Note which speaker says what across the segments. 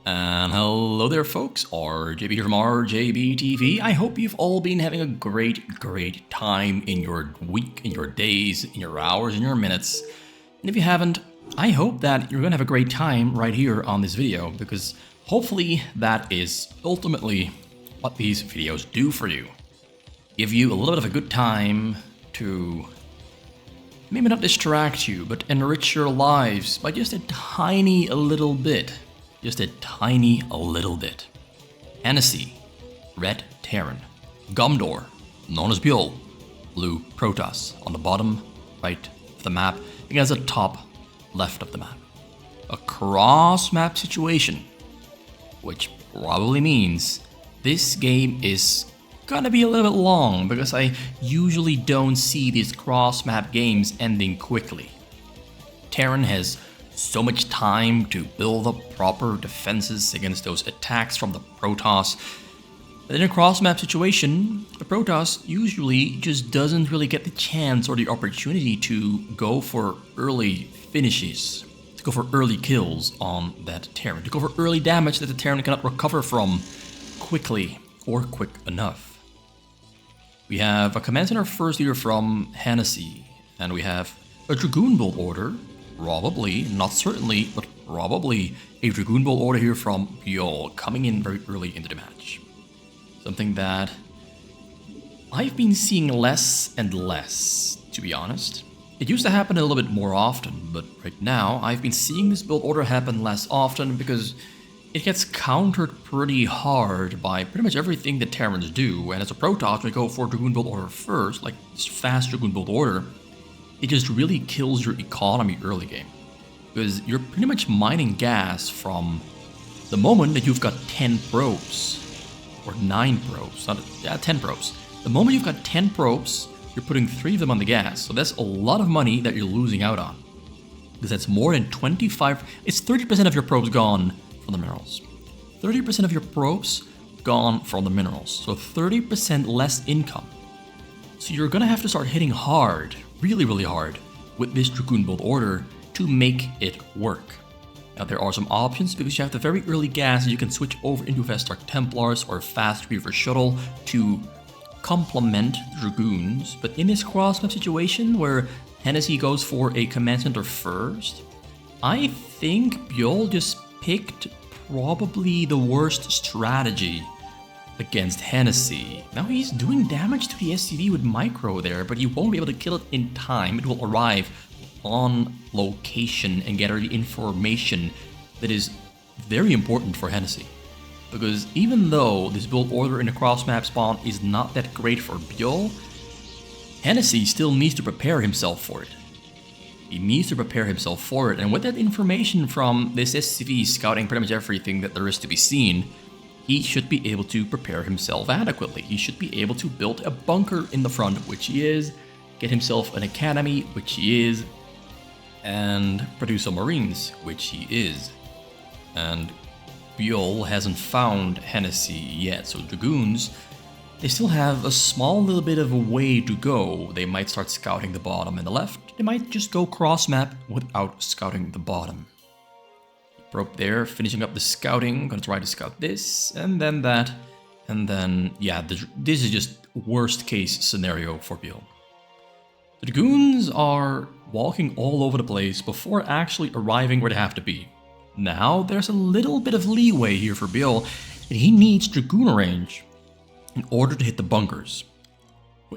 Speaker 1: And hello there folks, RJB here from RJB TV. I hope you've all been having a great time in your week, in your days, in your hours, in your minutes. And if you haven't, I hope that you're gonna have a great time right here on this video, because hopefully that is ultimately what these videos do for you. Give you a little bit of a good time to maybe not distract you, but enrich your lives by just a tiny little bit. Just a tiny little bit. Henessy, Red Terran, Gumdor, known as Byul, Blue Protoss on the bottom right of the map against the top left of the map. A cross-map situation, which probably means this game is gonna be a little bit long, because I usually don't see these cross-map games ending quickly. Terran has so much time to build up proper defenses against those attacks from the Protoss. But in a cross-map situation, the Protoss usually just doesn't really get the chance or the opportunity to go for early finishes, to go for early kills on that Terran, to go for early damage that the Terran cannot recover from quickly or quick enough. We have a command center first leader from Henessy, and we have a Dragoon build order. Probably, not certainly, but probably a Dragoon build order here from Byul coming in very early into the match. Something that I've been seeing less and less, to be honest. It used to happen a little bit more often, but right now I've been seeing this build order happen less often because it gets countered pretty hard by pretty much everything that Terrans do, and as a Protoss, we go for Dragoon build order first, like this fast Dragoon build order. It just really kills your economy early game, because you're pretty much mining gas from the moment that you've got 10 probes, or 9 probes, 10 probes. The moment you've got 10 probes, you're putting 3 of them on the gas, so that's a lot of money that you're losing out on, because that's more than 25, it's 30% of your probes gone from the minerals. 30% of your probes gone from the minerals, so 30% less income. So you're gonna have to start hitting hard, really hard, with this Dragoon build order to make it work. Now there are some options, because you have the very early gas, you can switch over into Fast Dark Templars or Fast Reaver Shuttle to complement the Dragoons, but in this cross-map situation where Henessy goes for a command center first, I think Byul just picked probably the worst strategy against Henessy. Now he's doing damage to the SCV with micro there, but you won't be able to kill it in time. It will arrive on location and gather the information that is very important for Henessy. Because even though this build order in the cross-map spawn is not that great for Byul, Henessy still needs to prepare himself for it. He needs to prepare himself for it, and with that information from this SCV scouting pretty much everything that there is to be seen, he should be able to prepare himself adequately. He should be able to build a bunker in the front, which he is, get himself an academy, which he is, and produce some marines, which he is. And Byul hasn't found Henessy yet, so Dragoons, they still have a small little bit of a way to go. They might start scouting the bottom and the left. They might just go cross-map without scouting the bottom. Probe there, finishing up the scouting, gonna try to scout this, and then that, and then, yeah, this is just worst case scenario for Byul. The Dragoons are walking all over the place before actually arriving where they have to be. Now, there's a little bit of leeway here for Byul, and he needs Dragoon range in order to hit the bunkers.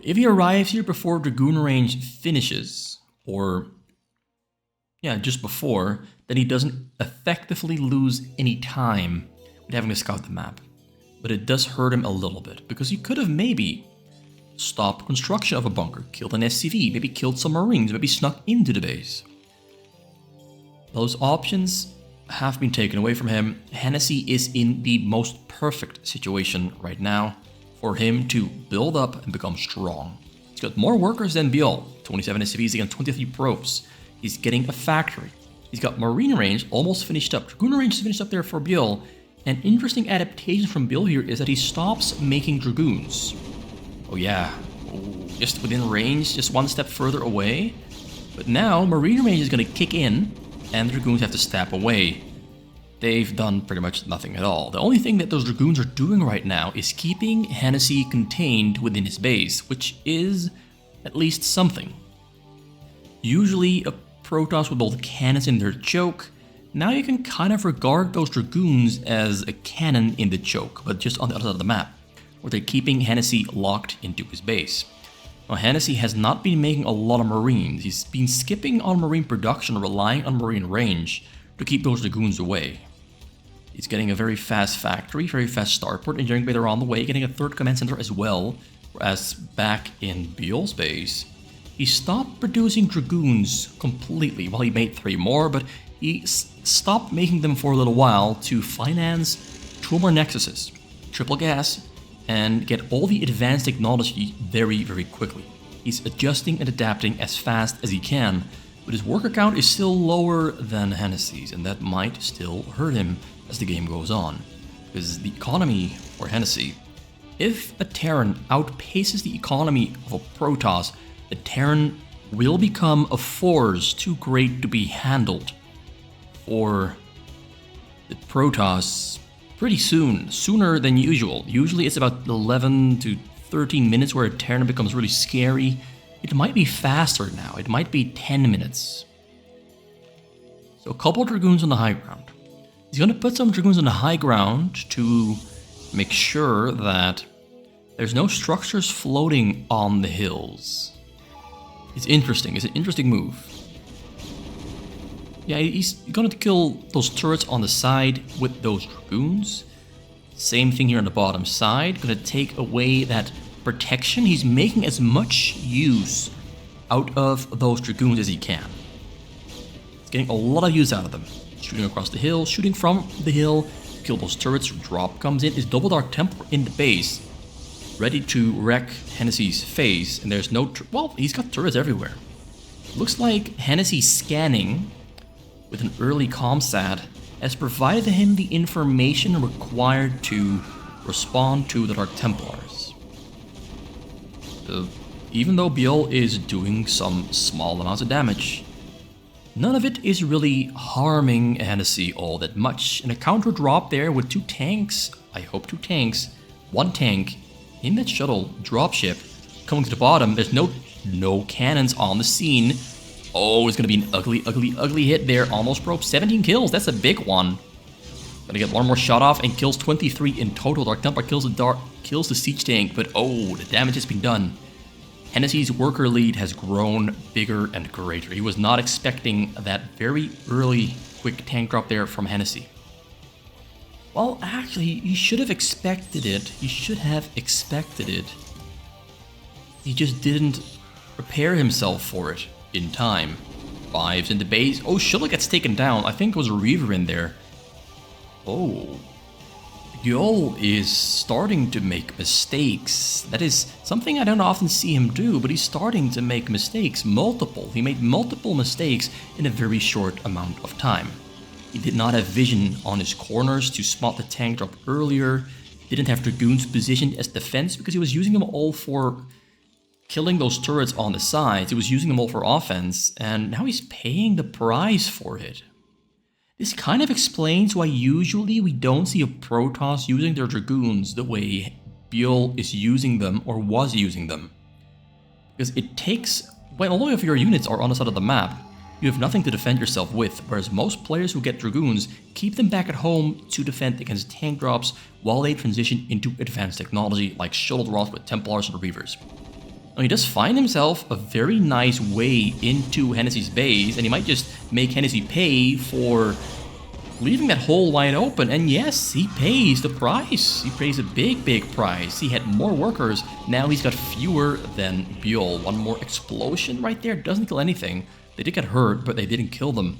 Speaker 1: If he arrives here before Dragoon range finishes, or yeah, just before, then he doesn't effectively lose any time with having to scout the map. But it does hurt him a little bit, because he could have maybe stopped construction of a bunker, killed an SCV, maybe killed some marines, maybe snuck into the base. Those options have been taken away from him. Henessy is in the most perfect situation right now for him to build up and become strong. He's got more workers than Byul, 27 SCVs against 23 probes. He's getting a factory. He's got marine range almost finished up. Dragoon range is finished up there for Byul. An interesting adaptation from Byul here is that he stops making Dragoons. Oh yeah, just within range, just one step further away. But now marine range is going to kick in, and the Dragoons have to step away. they've done pretty much nothing at all. The only thing that those Dragoons are doing right now is keeping Henessy contained within his base, which is at least something. Usually a Protoss with both cannons in their choke, now you can kind of regard those Dragoons as a cannon in the choke, but just on the other side of the map, where they're keeping Henessy locked into his base. Now, Henessy has not been making a lot of Marines. He's been skipping on Marine production, relying on Marine range to keep those Dragoons away. He's getting a very fast factory, very fast starport, engineering bay on the way, getting a third command center as well, whereas back in Byul's base, he stopped producing Dragoons completely. Well, he made 3 more, but he stopped making them for a little while to finance 2 more Nexuses, triple gas, and get all the advanced technology very, very quickly. He's adjusting and adapting as fast as he can, but his worker count is still lower than Hennessy's, and that might still hurt him as the game goes on. Because the economy for Henessy, if a Terran outpaces the economy of a Protoss, the Terran will become a force too great to be handled for the Protoss pretty soon, sooner than usual. Usually it's about 11 to 13 minutes where a Terran becomes really scary. It might be faster now, it might be 10 minutes. So a couple of Dragoons on the high ground. He's going to put some Dragoons on the high ground to make sure that there's no structures floating on the hills. It's interesting. It's an interesting move. Yeah, he's going to kill those turrets on the side with those Dragoons. Same thing here on the bottom side. Going to take away that protection. He's making as much use out of those Dragoons as he can. He's getting a lot of use out of them. Shooting across the hill, shooting from the hill, kill those turrets. Drop comes in. His Double Dark Templar in the base, ready to wreck Hennessy's face. And there's no... well, he's got turrets everywhere. Looks like Henessy scanning with an early comsat has provided him the information required to respond to the Dark Templars. Even though Byul is doing some small amounts of damage, none of it is really harming Henessy all that much. And a counter drop there with 2 tanks, I hope 2 tanks, 1 tank in that shuttle dropship coming to the bottom. There's no cannons on the scene. Oh, it's gonna be an ugly hit there. Almost broke. 17 kills, that's a big one. Gonna get one more shot off and kills 23 in total. Dark Templar kills the siege tank, but oh, the damage has been done. Hennessy's worker lead has grown bigger and greater. He was not expecting that very early quick tank drop there from Henessy. Well, actually, he should have expected it. He should have expected it. He just didn't prepare himself for it in time. 5's in the base. Oh, Shuttle gets taken down. I think it was a Reaver in there. Oh. Byul is starting to make mistakes. That is something I don't often see him do, but he's starting to make mistakes. Multiple. He made multiple mistakes in a very short amount of time. He did not have vision on his corners to spot the tank drop earlier. Didn't have Dragoons positioned as defense because he was using them all for killing those turrets on the sides. He was using them all for offense, and now he's paying the price for it. This kind of explains why usually we don't see a Protoss using their Dragoons the way Byul is using them or was using them. Because it takes, when all of your units are on the side of the map, you have nothing to defend yourself with, whereas most players who get Dragoons keep them back at home to defend against tank drops while they transition into advanced technology like shuttle drops with Templars and Reavers. Now, he does find himself a very nice way into Hennessy's base, and he might just make Henessy pay for leaving that hole wide open. And yes, he pays the price. He pays a big price. He had more workers. Now he's got fewer than Byul. One more explosion right there. Doesn't kill anything. They did get hurt, but they didn't kill them.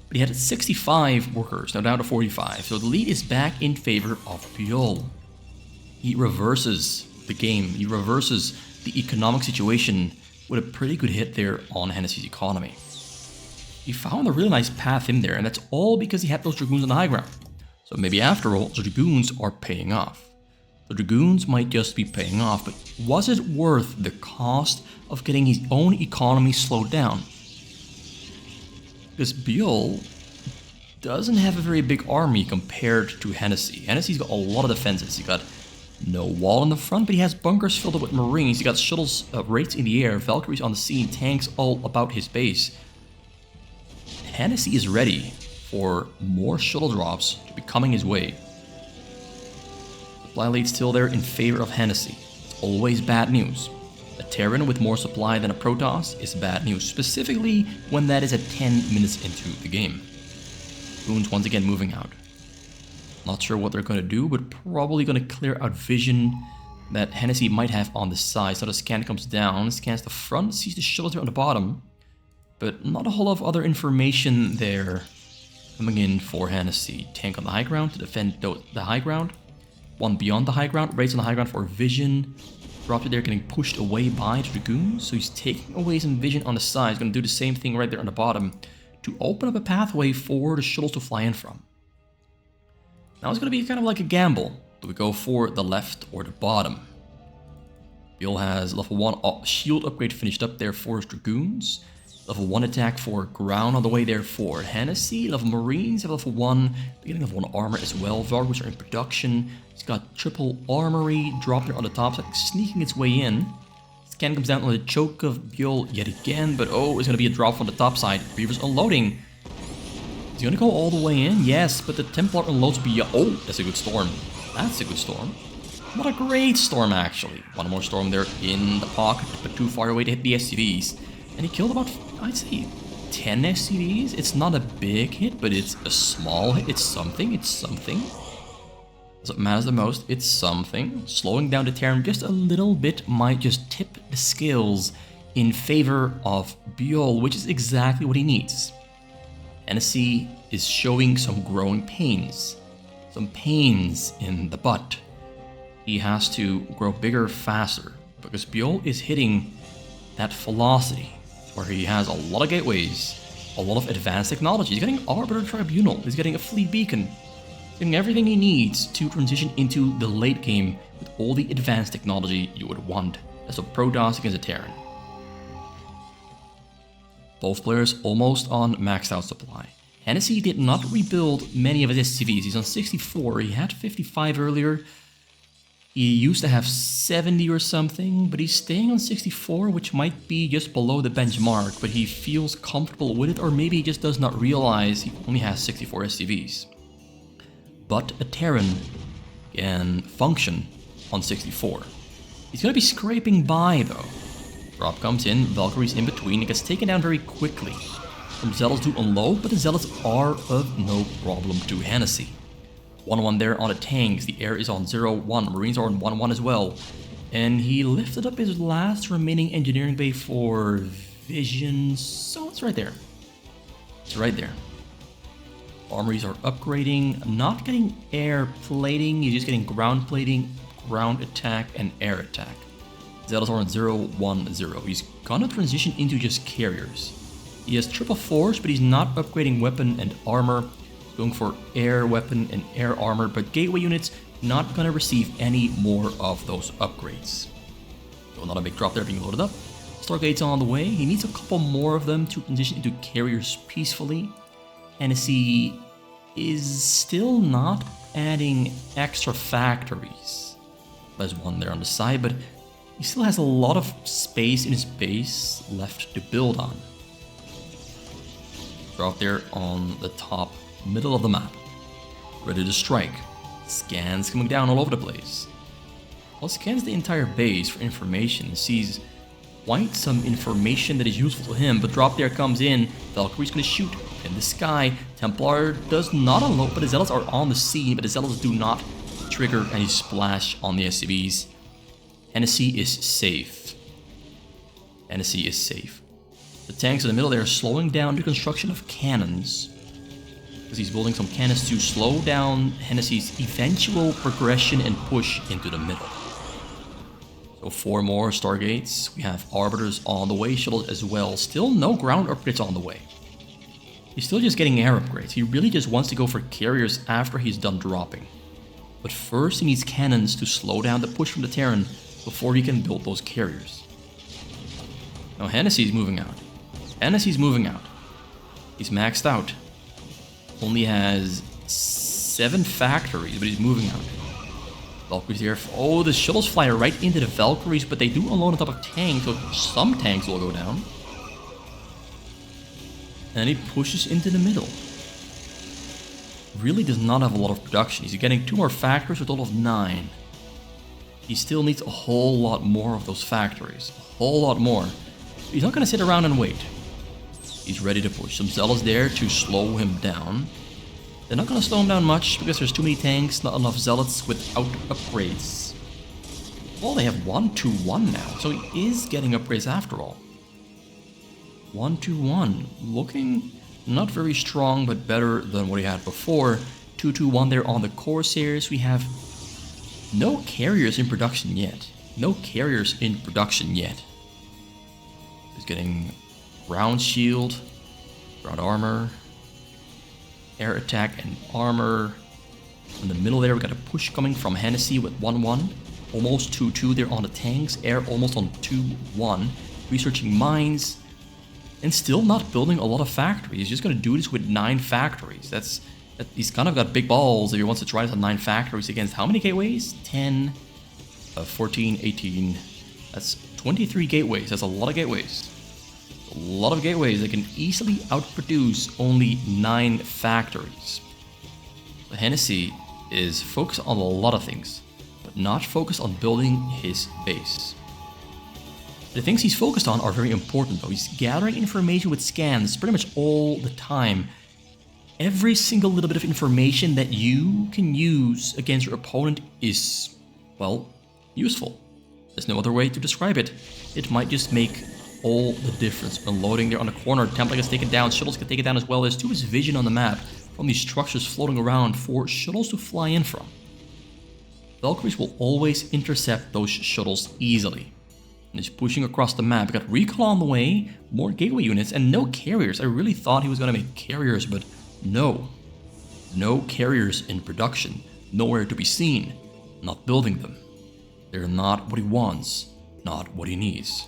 Speaker 1: But he had 65 workers, now down to 45. So the lead is back in favor of Byul. He reverses the game. He reverses the economic situation with a pretty good hit there on Hennessy's economy. He found a really nice path in there, and that's all because he had those Dragoons on the high ground. So maybe after all, the Dragoons are paying off. The Dragoons might just be paying off, but was it worth the cost of getting his own economy slowed down? Because Byul doesn't have a very big army compared to Henessy. Hennessy's got a lot of defenses. He got no wall in the front, but he has bunkers filled up with Marines. He got shuttles, raids in the air, Valkyries on the scene, tanks all about his base. Henessy is ready for more shuttle drops to be coming his way. Supply lead still there in favor of Henessy. It's always bad news. A Terran with more supply than a Protoss is bad news, specifically when that is at 10 minutes into the game. Goons once again moving out. Not sure what they're going to do, but probably going to clear out vision that Henessy might have on the side. So the scan comes down, scans the front, sees the shuttles on the bottom, but not a whole lot of other information there coming in for Henessy. Tank on the high ground to defend the high ground. One beyond the high ground, raids on the high ground for vision. Dropped it there, getting pushed away by Dragoons. So he's taking away some vision on the side. He's going to do the same thing right there on the bottom to open up a pathway for the shuttles to fly in from. Now it's going to be kind of like a gamble. Do we go for the left or the bottom? Byul has level 1 shield upgrade finished up there for his Dragoons. Level 1 attack for ground on the way there for Henessy. Level Marines have level 1, beginning level 1 armor as well. Valkyries are in production. He's got triple armory dropped there on the top side, sneaking its way in. Scan comes down on the choke of Byul yet again, but oh, it's going to be a drop from the top side. Reavers unloading. Is he going to go all the way in? Yes, but the Templar unloads beyond. Oh, that's a good storm. That's a good storm. Not a great storm, actually. One more storm there in the pocket, but too far away to hit the SCVs. And he killed about, I'd say, 10 SCVs. It's not a big hit, but it's a small hit. It's something. It's something. Doesn't matter the most. It's something. Slowing down the Terran just a little bit might just tip the scales in favor of Byul, which is exactly what he needs. Henessy is showing some growing pains. Some pains in the butt. He has to grow bigger faster because Byul is hitting that velocity where he has a lot of gateways, a lot of advanced technology. He's getting Arbiter Tribunal, he's getting a fleet beacon, he's getting everything he needs to transition into the late game with all the advanced technology you would want as a Protoss against a Terran. Both players almost on maxed out supply. Henessy did not rebuild many of his SCVs. He's on 64, he had 55 earlier. He used to have 70 or something, but he's staying on 64, which might be just below the benchmark, but he feels comfortable with it, or maybe he just does not realize he only has 64 SCVs. But a Terran can function on 64. He's going to be scraping by, though. Drop comes in, Valkyries in between, it gets taken down very quickly. Some Zealots do unload, but the Zealots are of no problem to Henessy. 1-1 there on the tanks, the air is on 0-1, Marines are on 1-1 as well. And he lifted up his last remaining engineering bay for vision, so it's right there. It's right there. Armories are upgrading, not getting air plating, he's just getting ground plating, ground attack, and air attack. Zealots are on 0-1-0. He's gonna transition into just carriers. He has triple force, but he's not upgrading weapon and armor. Going for air weapon and air armor, but gateway units not gonna receive any more of those upgrades. So not a big drop there being loaded up. Stargate's on the way. He needs a couple more of them to transition into carriers peacefully. Henessy is still not adding extra factories. There's one there on the side, but he still has a lot of space in his base left to build on. Drop there on the top middle of the map, ready to strike. Scans coming down all over the place. Well, scans the entire base for information and sees quite some information that is useful to him, but drop there comes in. Valkyrie's gonna shoot in the sky. Templar does not unload, but the Zealots are on the scene, but the Zealots do not trigger any splash on the SCVs. Henessy is safe. Henessy is safe. The tanks in the middle there are slowing down the construction of cannons. He's building some cannons to slow down Hennessy's eventual progression and push into the middle. So 4 more Stargates. We have Arbiters on the way, shuttles as well. Still no ground upgrades on the way. He's still just getting air upgrades. He really just wants to go for carriers after he's done dropping. But first he needs cannons to slow down the push from the Terran before he can build those carriers. Now Hennessy's moving out. Hennessy's moving out. He's maxed out. only has 7 factories, but he's moving out. Valkyries here. Oh, the shuttles fly right into the Valkyries, but they do unload on top of tanks, so some tanks will go down. And he pushes into the middle. Really does not have a lot of production. He's getting 2 more factories for a total of 9. He still needs a whole lot more of those factories. A whole lot more. He's not going to sit around and wait. He's ready to push. Some zealots there to slow him down. They're not going to slow him down much because there's too many tanks, not enough zealots without upgrades. Well, they have 1-2-1 now, so he is getting upgrades after all. 1-2-1, looking not very strong, but better than what he had before. 2-2-1 there on the Corsairs. We have no carriers in production yet. No carriers in production yet. He's getting ground shield, ground armor, air attack and armor. In the middle there, we got a push coming from Henessy with 1-1. Almost 2-2 there on the tanks. Air almost on 2-1. Researching mines. And still not building a lot of factories. He's just going to do this with 9 factories. He's kind of got big balls if he wants to try this on 9 factories against how many gateways? 10, 14, 18. That's 23 gateways. That's a lot of gateways. A lot of gateways that can easily outproduce only 9 factories. The Henessy is focused on a lot of things, but not focused on building his base. The things he's focused on are very important though. He's gathering information with scans pretty much all the time. Every single little bit of information that you can use against your opponent is, well, useful. There's no other way to describe it. It might just make all the difference. Unloading there on the corner, template gets taken down, shuttles get taken down as well. There's too much vision on the map from these structures floating around for shuttles to fly in from. Valkyries will always intercept those shuttles easily. And he's pushing across the map. We got recall on the way, more gateway units, and no carriers. I really thought he was going to make carriers, but no. No carriers in production. Nowhere to be seen. Not building them. They're not what he wants. Not what he needs.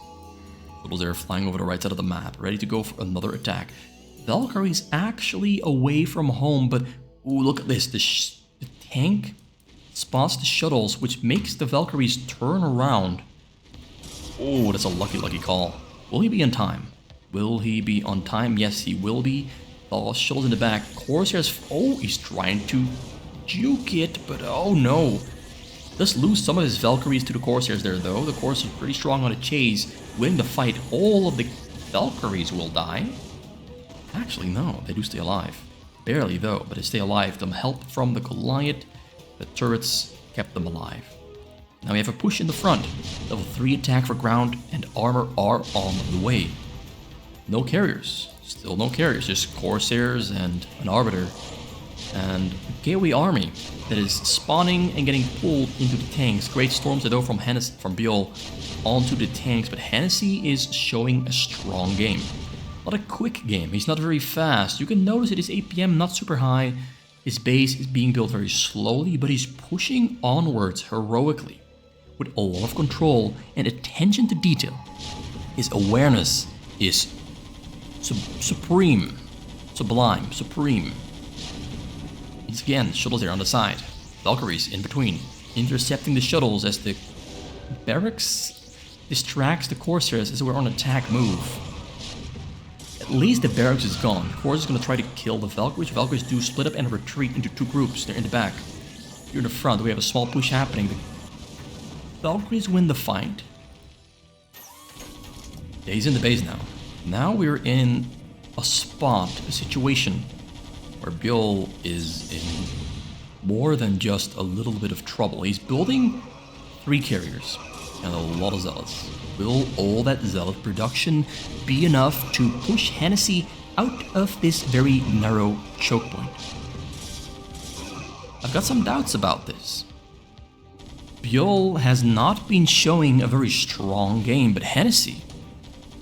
Speaker 1: Shuttles there flying over the right side of the map, ready to go for another attack. Valkyrie's actually away from home, but ooh, look at this. The tank spots the shuttles, which makes the Valkyries turn around. Oh, that's a lucky call. Will he be on time? Will he be on time? Yes, he will be. Oh, shuttles in the back. Corsairs. Oh, he's trying to juke it, but oh no. Does lose some of his Valkyries to the Corsairs there, though. The Corsairs are pretty strong on the chase. Winning the fight, all of the Valkyries will die. Actually, no, they do stay alive. Barely, though, but they stay alive. Some help from the Goliath. The turrets kept them alive. Now we have a push in the front. Level 3 attack for ground and armor are on the way. No carriers. Still no carriers. Just Corsairs and an Arbiter. And a Gateway army that is spawning and getting pulled into the tanks. Great storms that go from Byul onto the tanks. But Henessy is showing a strong game. Not a quick game. He's not very fast. You can notice that his APM not super high. His base is being built very slowly, but he's pushing onwards heroically. With a lot of control and attention to detail. His awareness is supreme. Sublime. Supreme. Once again, shuttles there on the side. Valkyries in between. Intercepting the shuttles as the barracks distracts the Corsairs as we're on attack move. At least the barracks is gone. Corsairs is going to try to kill the Valkyries. Valkyries do split up and retreat into 2 groups. They're in the back. Here in the front, we have a small push happening. Valkyries win the fight. Yeah, he's in the base now. Now we're in a spot, a situation, where Byul is in more than just a little bit of trouble. He's building 3 carriers and a lot of zealots. Will all that zealot production be enough to push Henessy out of this very narrow choke point? I've got some doubts about this. Byul has not been showing a very strong game, but Henessy,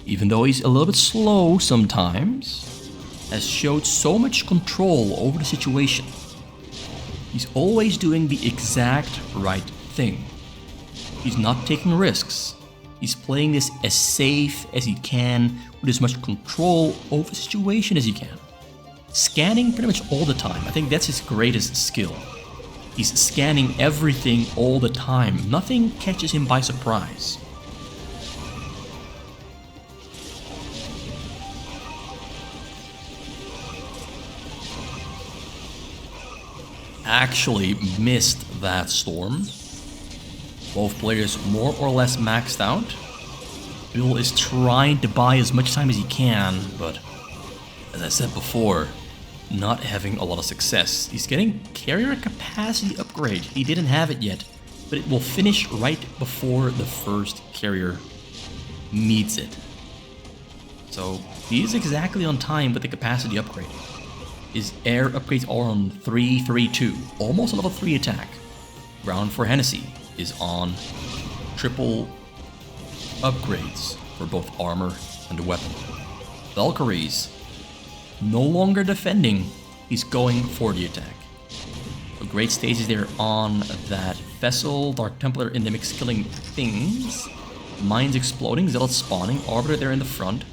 Speaker 1: even though he's a little bit slow sometimes, has showed so much control over the situation. He's always doing the exact right thing. He's not taking risks. He's playing this as safe as he can, with as much control over the situation as he can. scanning pretty much all the time. I think that's his greatest skill. He's scanning everything all the time. Nothing catches him by surprise. Actually missed that storm. Both players more or less maxed out. Byul is trying to buy as much time as he can, but as I said before, not having a lot of success. He's getting carrier capacity upgrade. He didn't have it yet, but it will finish right before the first carrier needs it. So he's exactly on time with the capacity upgrade. His air upgrades are on 3-3-2, almost a level 3 attack. Ground for Henessy is on triple upgrades for both armor and weapon. Valkyries, no longer defending, he's going for the attack. So great stages there on that vessel. Dark Templar in the mix killing things. Mines exploding, Zealots spawning, Arbiter there in the front.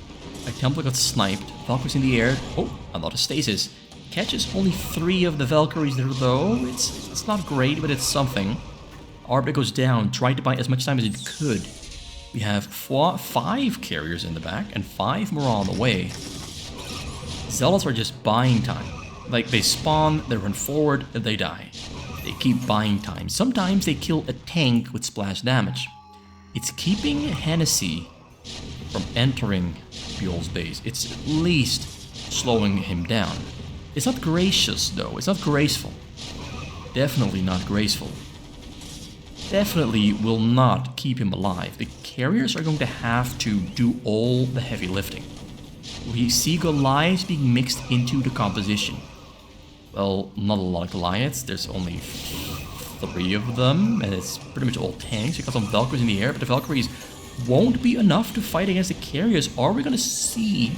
Speaker 1: Dark Templar got sniped, Valkyries in the air. Oh, a lot of stasis. Catches only 3 of the Valkyries there though. It's not great, but it's something. Arbiter goes down, tried to buy as much time as it could. We have 5 carriers in the back and 5 more on the way. Zealots are just buying time. Like, they spawn, they run forward, and they die. They keep buying time. Sometimes they kill a tank with splash damage. It's keeping Henessy from entering Byul's base. It's at least slowing him down. It's not gracious, though. It's not graceful. Definitely not graceful. Definitely will not keep him alive. The carriers are going to have to do all the heavy lifting. We see Goliaths being mixed into the composition. Well, not a lot of Goliaths. There's only 3 of them, and it's pretty much all tanks. You got some Valkyries in the air, but the Valkyries won't be enough to fight against the carriers. Are we gonna see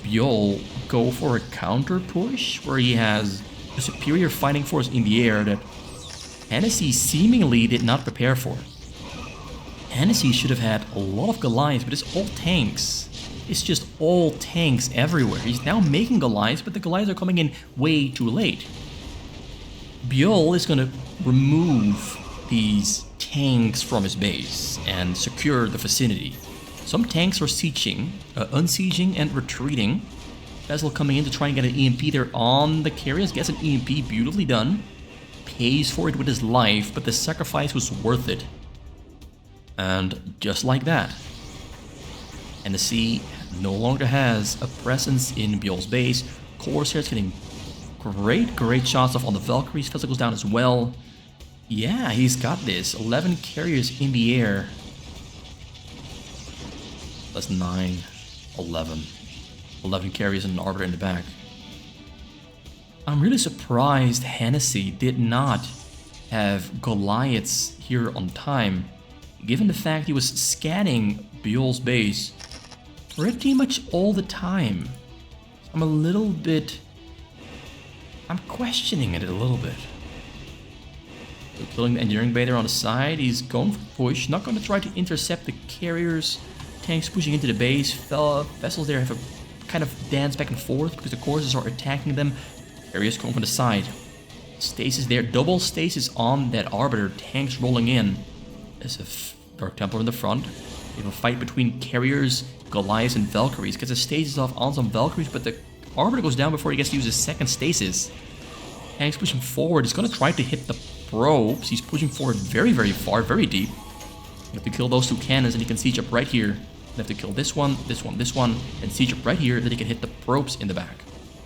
Speaker 1: Byul go for a counter push where he has a superior fighting force in the air that Henessy seemingly did not prepare for? Henessy should have had a lot of Goliaths, but it's all tanks. It's just all tanks everywhere. He's now making Goliaths, but the Goliaths are coming in way too late. Byul is going to remove these tanks from his base and secure the vicinity. Some tanks are sieging, unsieging and retreating. Vessel coming in to try and get an EMP there on the carriers. Gets an EMP, beautifully done. Pays for it with his life, but the sacrifice was worth it. And just like that, Henessy no longer has a presence in Byul's base. Corsairs getting great shots off on the Valkyries. Vessel goes down as well. Yeah, he's got this. 11 carriers in the air. That's 9, 11. 11 carriers and an Arbiter in the back. I'm really surprised Henessy did not have Goliaths here on time, given the fact he was scanning Byul's base pretty much all the time. I'm questioning it a little bit. So killing the engineering bay there on the side, he's going for push, not going to try to intercept the carriers. Tanks pushing into the base, vessels there have a kind of dance back and forth because the corsairs are attacking them. Carriers going from the side. Stasis there, double stasis on that Arbiter, tanks rolling in. There's a Dark Templar in the front. We have a fight between carriers, Goliaths, and Valkyries. Gets a stasis off on some Valkyries, but the Arbiter goes down before he gets to use his second stasis. Tanks pushing forward. He's going to try to hit the probes. He's pushing forward very far, very deep. You have to kill those 2 cannons, and he can siege up right here. You have to kill this one, and siege up right here, then he can hit the probes in the back.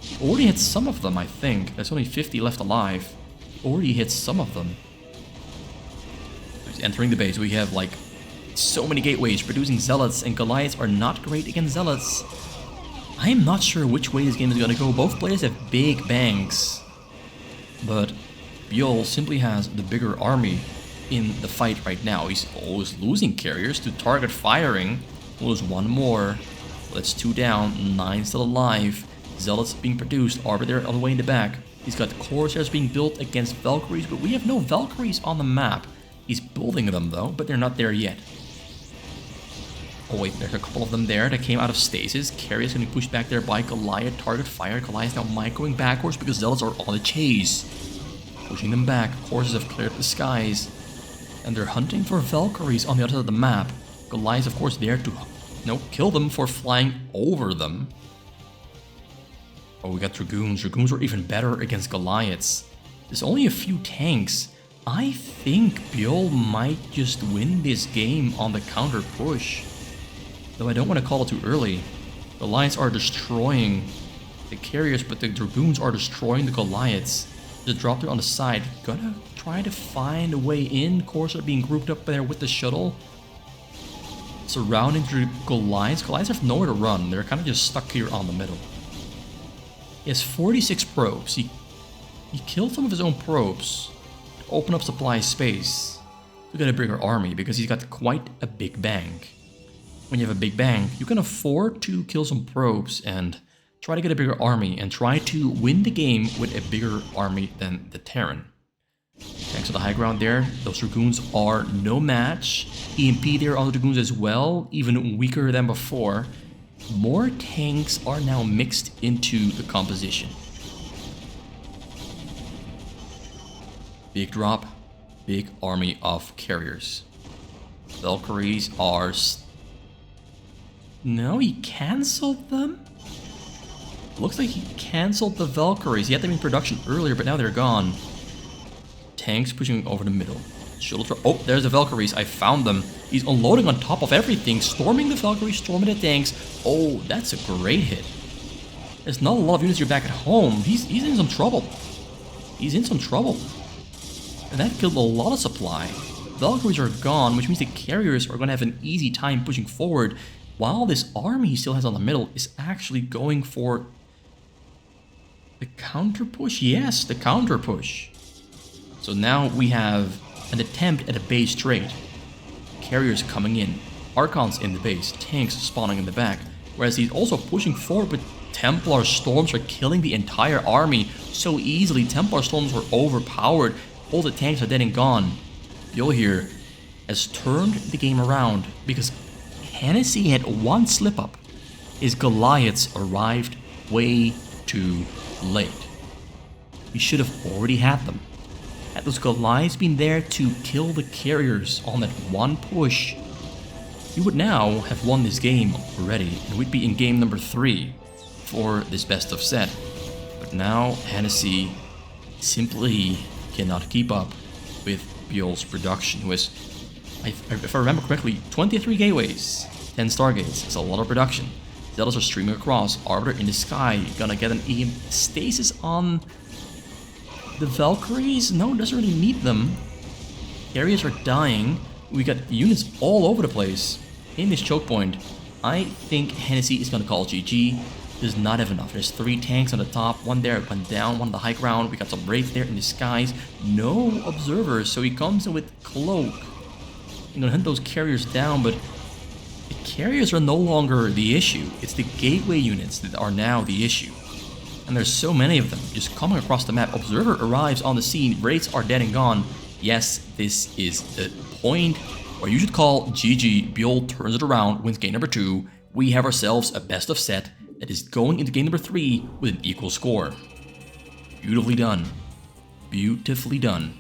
Speaker 1: He already hit some of them, I think. There's only 50 left alive. He already hit some of them. He's entering the base. We have, like, so many gateways producing Zealots, and Goliaths are not great against Zealots. I am not sure which way this game is going to go. Both players have big banks, but Byul simply has the bigger army in the fight right now. He's always losing carriers to target firing. Lose 1 more. That's 2 down, 9 still alive. Zealots being produced, Arbiter on the way in the back. He's got Corsairs being built against Valkyries, but we have no Valkyries on the map. He's building them though, but they're not there yet. Oh wait, there's a couple of them there that came out of stasis. Carrier's gonna be pushed back there by Goliath. Target fire. Goliath's now microing backwards because Zealots are on the chase. Pushing them back. Horses have cleared the skies. And they're hunting for Valkyries on the other side of the map. Goliath's of course there to kill them for flying over them. Oh, we got Dragoons. Dragoons were even better against Goliaths. There's only a few tanks. I think Byul might just win this game on the counter push. Though I don't want to call it too early. The Lions are destroying the carriers, but the Dragoons are destroying the Goliaths. Just drop there on the side. Gonna try to find a way in. Course are being grouped up there with the shuttle. Surrounding the Goliaths. Goliaths have nowhere to run. They're kind of just stuck here on the middle. He has 46 probes. He killed some of his own probes to open up supply space to get a bigger army because he's got quite a big bank. When you have a big bank, you can afford to kill some probes and try to get a bigger army and try to win the game with a bigger army than the Terran. Thanks to the high ground there, those Dragoons are no match. EMP there on the Dragoons as well, even weaker than before. More tanks are now mixed into the composition. Big drop, big army of carriers. Valkyries are... No, he cancelled them? Looks like he cancelled the Valkyries. He had them in production earlier, but now they're gone. Tanks pushing over the middle. Shuttle oh, there's the Valkyries. I found them. He's unloading on top of everything. Storming the Valkyries, storming the tanks. Oh, that's a great hit. There's not a lot of units here back at home. He's in some trouble. He's in some trouble. And that killed a lot of supply. Valkyries are gone, which means the carriers are going to have an easy time pushing forward, while this army he still has on the middle is actually going for the counter push. Yes, the counter push. So now we have an attempt at a base trade. Carriers coming in, Archons in the base, tanks spawning in the back, whereas he's also pushing forward, but Templar Storms are killing the entire army so easily. Templar Storms were overpowered, all the tanks are dead and gone. Byul here has turned the game around because Henessy had one slip up. His Goliaths arrived way too late. He should have already had them. Had those Goliaths been there to kill the carriers on that one push, we would now have won this game already, and we'd be in game number 3 for this best of set. But now Henessy simply cannot keep up with Byul's production, who has, if I remember correctly, 23 gateways, 10 stargates. It's a lot of production. Zealots are streaming across, Arbiter in the sky, gonna get an EM stasis on the Valkyries. No, it doesn't really need them. Areas are dying. We got units all over the place in this choke point. I think Henessy is gonna call GG. Does not have enough. There's 3 tanks on the top, one there, one down, one on the high ground. We got some Wraith there in the skies. No observers, so he comes in with Cloak. He's gonna hunt those carriers down, but the carriers are no longer the issue. It's the gateway units that are now the issue. And there's so many of them just coming across the map. Observer arrives on the scene. Wraiths are dead and gone. Yes, this is the point where you should call GG. Byul turns it around, wins game number 2. We have ourselves a best of set that is going into game number 3 with an equal score. Beautifully done. Beautifully done.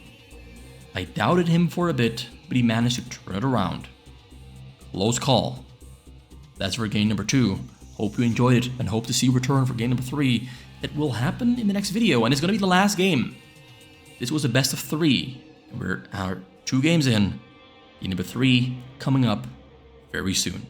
Speaker 1: I doubted him for a bit, but he managed to turn it around. Close call. That's for game number 2. Hope you enjoyed it and hope to see you return for game number 3. That will happen in the next video, and it's going to be the last game. This was a best of 3. And we're 2 games in. Game number 3 coming up very soon.